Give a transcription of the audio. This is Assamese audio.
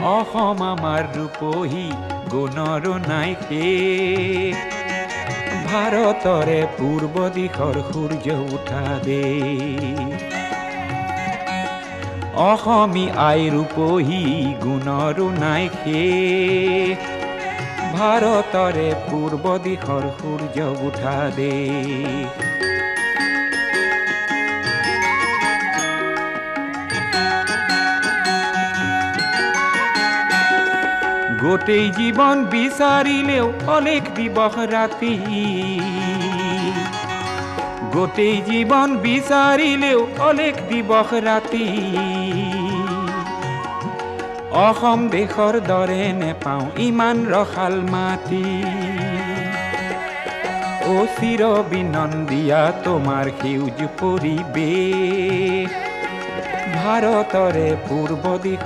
অসম আমাৰ ৰূপহী গুণৰো নাই শেষ ভাৰতৰে পূৰ্ব দিশৰ সূৰ্য উঠা দেশ অসমী আই ৰূপহী গুণৰো নাই শেষ ভাৰতৰে পূৰ্ব দিশৰ সূৰ্য উঠা দেশ গোটেই জীৱন বিচাৰিলেও অলেখ দিবস ৰাতি গোটেই জীৱন বিচাৰিলেও অলেখ দিবস ৰাতি অসম দেশৰ দৰে নেপাওঁ ইমান ৰসাল মাটি অ চিৰ বিনন্দিয়া তোমাৰ সেউজ পৰিৱেশ ভাৰতৰে পূৰ্ব দিশ